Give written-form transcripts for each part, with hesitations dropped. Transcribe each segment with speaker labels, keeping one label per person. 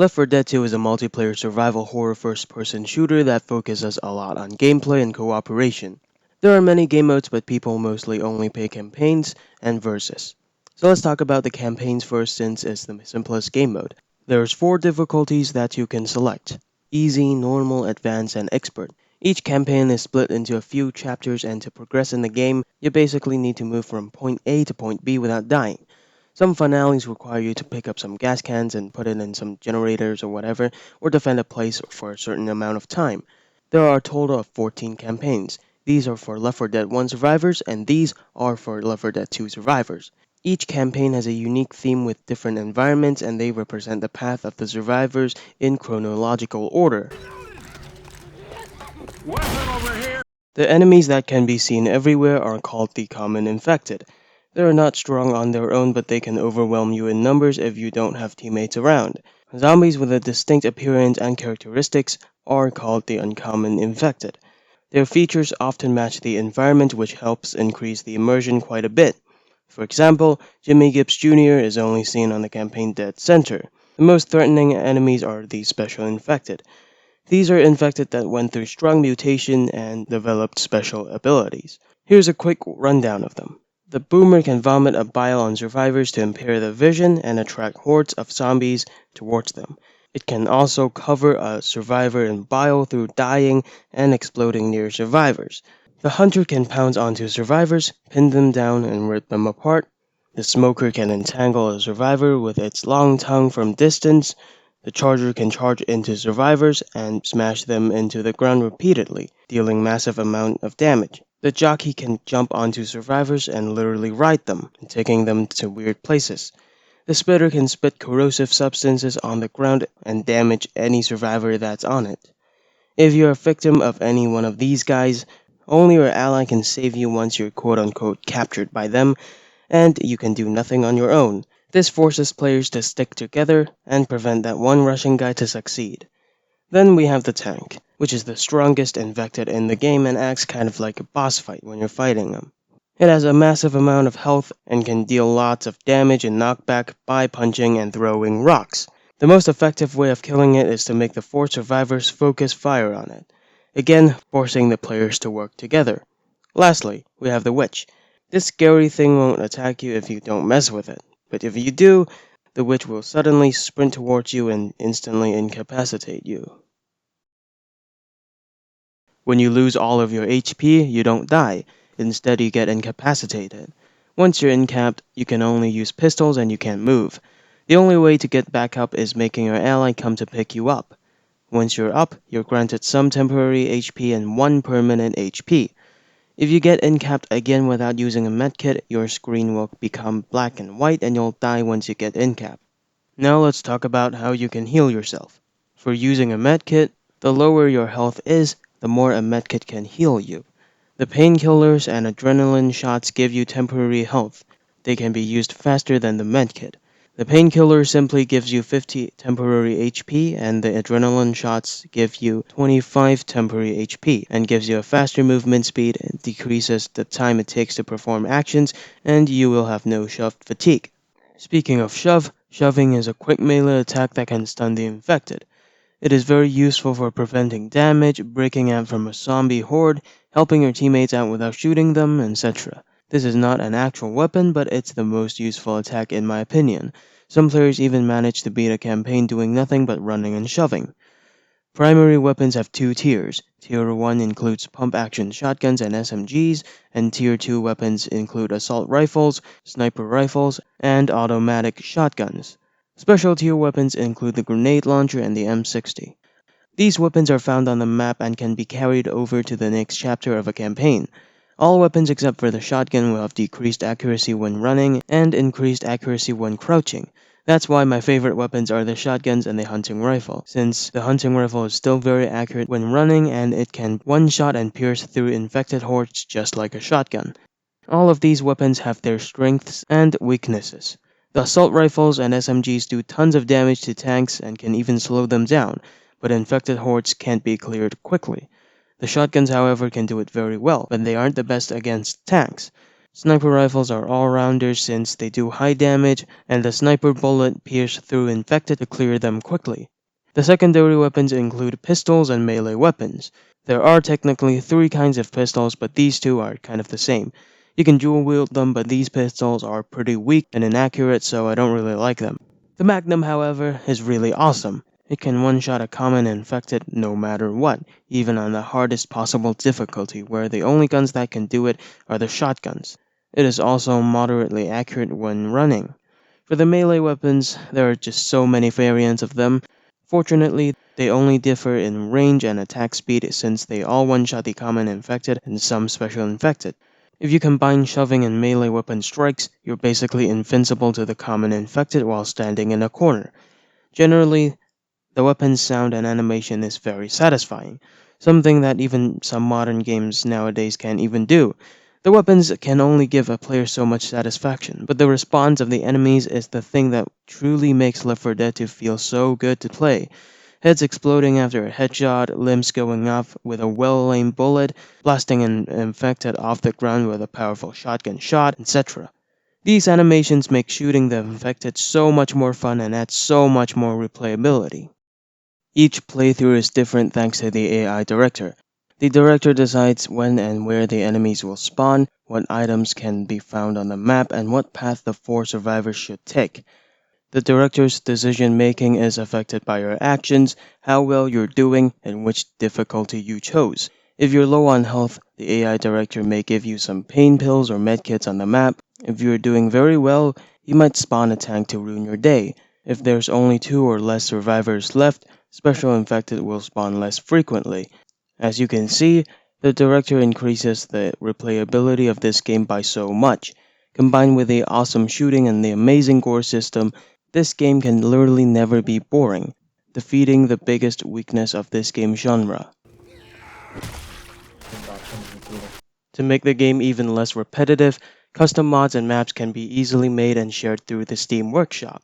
Speaker 1: Left 4 Dead 2 is a multiplayer survival horror first-person shooter that focuses a lot on gameplay and cooperation. There are many game modes, but people mostly only play campaigns and versus. So let's talk about the campaigns first since it's the simplest game mode. There's 4 difficulties that you can select: easy, normal, advanced, and expert. Each campaign is split into a few chapters, and to progress in the game, you basically need to move from point A to point B without dying. Some finales require you to pick up some gas cans and put it in some generators or whatever, or defend a place for a certain amount of time. There are a total of 14 campaigns. These are for Left 4 Dead 1 survivors, and these are for Left 4 Dead 2 survivors. Each campaign has a unique theme with different environments, and they represent the path of the survivors in chronological order. The enemies that can be seen everywhere are called the common infected. They are not strong on their own, but they can overwhelm you in numbers if you don't have teammates around. Zombies with a distinct appearance and characteristics are called the uncommon infected. Their features often match the environment, which helps increase the immersion quite a bit. For example, Jimmy Gibbs Jr. is only seen on the campaign Dead Center. The most threatening enemies are the special infected. These are infected that went through strong mutation and developed special abilities. Here's a quick rundown of them. The Boomer can vomit a bile on survivors to impair their vision and attract hordes of zombies towards them. It can also cover a survivor in bile through dying and exploding near survivors. The Hunter can pounce onto survivors, pin them down, and rip them apart. The Smoker can entangle a survivor with its long tongue from distance. The Charger can charge into survivors and smash them into the ground repeatedly, dealing massive amount of damage. The Jockey can jump onto survivors and literally ride them, taking them to weird places. The Spitter can spit corrosive substances on the ground and damage any survivor that's on it. If you're a victim of any one of these guys, only your ally can save you once you're quote-unquote captured by them, and you can do nothing on your own. This forces players to stick together and prevent that one rushing guy to succeed. Then we have the tank, which is the strongest infected in the game and acts kind of like a boss fight when you're fighting him. It has a massive amount of health and can deal lots of damage and knockback by punching and throwing rocks. The most effective way of killing it is to make the 4 survivors focus fire on it, again forcing the players to work together. Lastly, we have the witch. This scary thing won't attack you if you don't mess with it, but if you do, the witch will suddenly sprint towards you and instantly incapacitate you. When you lose all of your HP, you don't die. Instead, you get incapacitated. Once you're incapped, you can only use pistols and you can't move. The only way to get back up is making your ally come to pick you up. Once you're up, you're granted some temporary HP and 1 permanent HP. If you get incapped again without using a medkit, your screen will become black and white and you'll die once you get incapped. Now let's talk about how you can heal yourself. For using a medkit, the lower your health is, the more a medkit can heal you. The painkillers and adrenaline shots give you temporary health. They can be used faster than the medkit. The painkiller simply gives you 50 temporary HP, and the adrenaline shots give you 25 temporary HP, and gives you a faster movement speed, and decreases the time it takes to perform actions, and you will have no shove fatigue. Speaking of shove, shoving is a quick melee attack that can stun the infected. It is very useful for preventing damage, breaking out from a zombie horde, helping your teammates out without shooting them, etc. This is not an actual weapon, but it's the most useful attack in my opinion. Some players even manage to beat a campaign doing nothing but running and shoving. Primary weapons have 2 tiers. Tier 1 includes pump-action shotguns and SMGs, and Tier 2 weapons include assault rifles, sniper rifles, and automatic shotguns. Special tier weapons include the grenade launcher and the M60. These weapons are found on the map and can be carried over to the next chapter of a campaign. All weapons except for the shotgun will have decreased accuracy when running and increased accuracy when crouching. That's why my favorite weapons are the shotguns and the hunting rifle, since the hunting rifle is still very accurate when running and it can one-shot and pierce through infected hordes just like a shotgun. All of these weapons have their strengths and weaknesses. The assault rifles and SMGs do tons of damage to tanks and can even slow them down, but infected hordes can't be cleared quickly. The shotguns, however, can do it very well, but they aren't the best against tanks. Sniper rifles are all-rounders since they do high damage, and the sniper bullet pierces through infected to clear them quickly. The secondary weapons include pistols and melee weapons. There are technically three kinds of pistols, but these two are kind of the same. You can dual wield them, but these pistols are pretty weak and inaccurate, so I don't really like them. The Magnum, however, is really awesome. It can one-shot a common infected no matter what, even on the hardest possible difficulty, where the only guns that can do it are the shotguns. It is also moderately accurate when running. For the melee weapons, there are just so many variants of them. Fortunately, they only differ in range and attack speed since they all one-shot the common infected and some special infected. If you combine shoving and melee weapon strikes, you're basically invincible to the common infected while standing in a corner. Generally, the weapon's sound and animation is very satisfying, something that even some modern games nowadays can't even do. The weapons can only give a player so much satisfaction, but the response of the enemies is the thing that truly makes Left 4 Dead 2 feel so good to play. Heads exploding after a headshot, limbs going off with a well-aimed bullet, blasting an infected off the ground with a powerful shotgun shot, etc. These animations make shooting the infected so much more fun and add so much more replayability. Each playthrough is different thanks to the AI director. The director decides when and where the enemies will spawn, what items can be found on the map, and what path the four survivors should take. The director's decision making is affected by your actions, how well you're doing, and which difficulty you chose. If you're low on health, the AI director may give you some pain pills or medkits on the map. If you're doing very well, he might spawn a tank to ruin your day. If there's only two or less survivors left, special infected will spawn less frequently. As you can see, the director increases the replayability of this game by so much. Combined with the awesome shooting and the amazing gore system, this game can literally never be boring, defeating the biggest weakness of this game genre. To make the game even less repetitive, custom mods and maps can be easily made and shared through the Steam Workshop.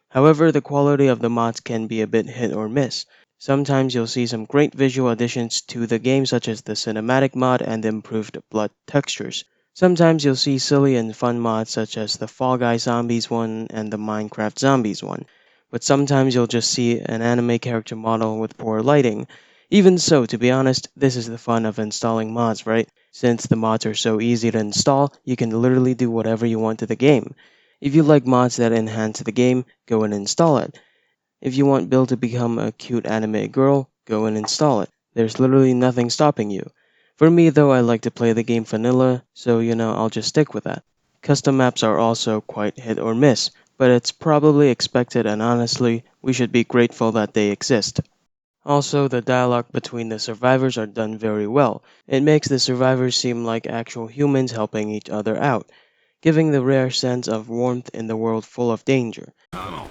Speaker 1: However, the quality of the mods can be a bit hit or miss. Sometimes you'll see some great visual additions to the game such as the cinematic mod and improved blood textures. Sometimes you'll see silly and fun mods such as the Fall Guy Zombies one and the Minecraft Zombies one. But sometimes you'll just see an anime character model with poor lighting. Even so, to be honest, this is the fun of installing mods, right? Since the mods are so easy to install, you can literally do whatever you want to the game. If you like mods that enhance the game, go and install it. If you want Bill to become a cute anime girl, go and install it. There's literally nothing stopping you. For me though, I like to play the game vanilla, so I'll just stick with that. Custom maps are also quite hit or miss, but it's probably expected and honestly, we should be grateful that they exist. Also, the dialogue between the survivors are done very well. It makes the survivors seem like actual humans helping each other out, giving the rare sense of warmth in the world full of danger.
Speaker 2: Oh,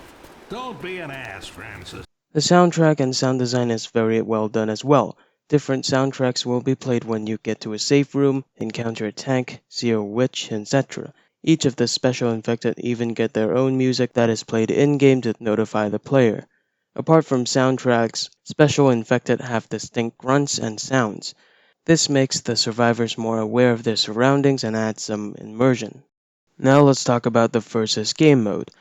Speaker 2: don't be an ass, Francis.
Speaker 1: The soundtrack and sound design is very well done as well. Different soundtracks will be played when you get to a safe room, encounter a tank, see a witch, etc. Each of the special infected even get their own music that is played in-game to notify the player. Apart from soundtracks, special infected have distinct grunts and sounds. This makes the survivors more aware of their surroundings and adds some immersion. Now let's talk about the versus game mode.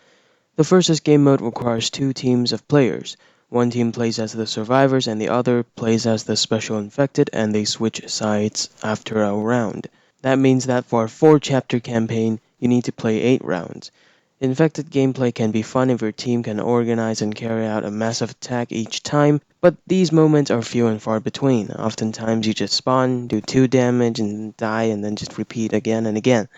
Speaker 1: The versus game mode requires two teams of players. One team plays as the survivors and the other plays as the special infected, and they switch sides after a round. That means that for a 4-chapter campaign, you need to play 8 rounds. Infected gameplay can be fun if your team can organize and carry out a massive attack each time, but these moments are few and far between. Oftentimes you just spawn, do 2 damage, and die, and then just repeat again and again.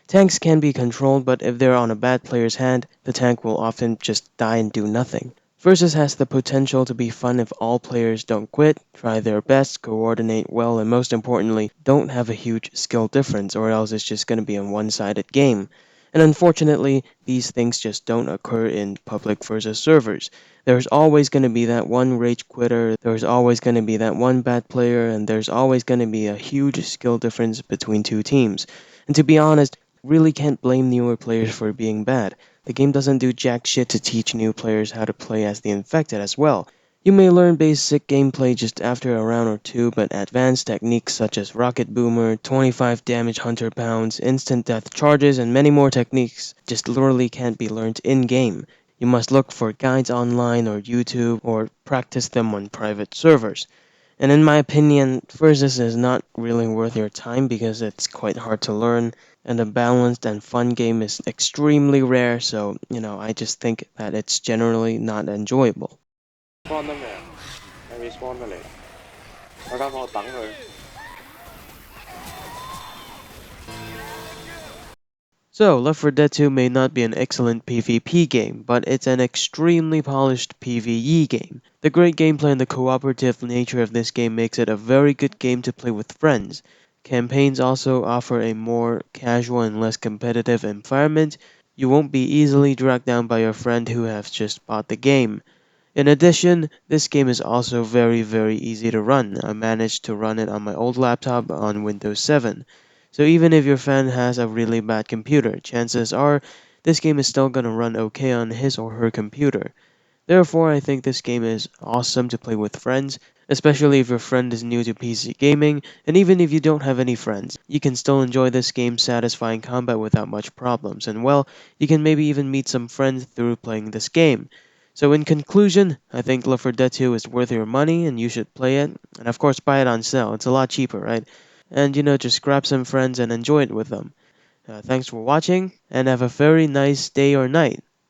Speaker 1: Tanks can be controlled, but if they're on a bad player's hand, the tank will often just die and do nothing. Versus has the potential to be fun if all players don't quit, try their best, coordinate well, and most importantly, don't have a huge skill difference, or else it's just going to be a one-sided game. And unfortunately, these things just don't occur in public versus servers. There's always going to be that one rage quitter, there's always going to be that one bad player, and there's always going to be a huge skill difference between two teams. And to be honest, really can't blame newer players for being bad. The game doesn't do jack shit to teach new players how to play as the infected as well. You may learn basic gameplay just after a round or two, but advanced techniques such as Rocket Boomer, 25 damage hunter pounds, instant death charges, and many more techniques just literally can't be learned in-game. You must look for guides online or YouTube or practice them on private servers. And in my opinion, Versus is not really worth your time because it's quite hard to learn, and a balanced and fun game is extremely rare, so, I just think that it's generally not enjoyable.
Speaker 3: spawn 得未啊？係未 spawn 得嚟？大家幫我等佢。
Speaker 1: So, Left 4 Dead 2 may not be an excellent PvP game, but it's an extremely polished PvE game. The great gameplay and the cooperative nature of this game makes it a very good game to play with friends. Campaigns also offer a more casual and less competitive environment. You won't be easily dragged down by your friend who has just bought the game. In addition, this game is also very easy to run. I managed to run it on my old laptop on Windows 7. So even if your friend has a really bad computer, chances are this game is still gonna run okay on his or her computer. Therefore, I think this game is awesome to play with friends, especially if your friend is new to PC gaming, and even if you don't have any friends, you can still enjoy this game's satisfying combat without much problems, and well, you can maybe even meet some friends through playing this game. So in conclusion, I think Left 4 Dead 2 is worth your money and you should play it, and of course buy it on sale, it's a lot cheaper, right? And just grab some friends and enjoy it with them. Thanks for watching, and have a very nice day or night.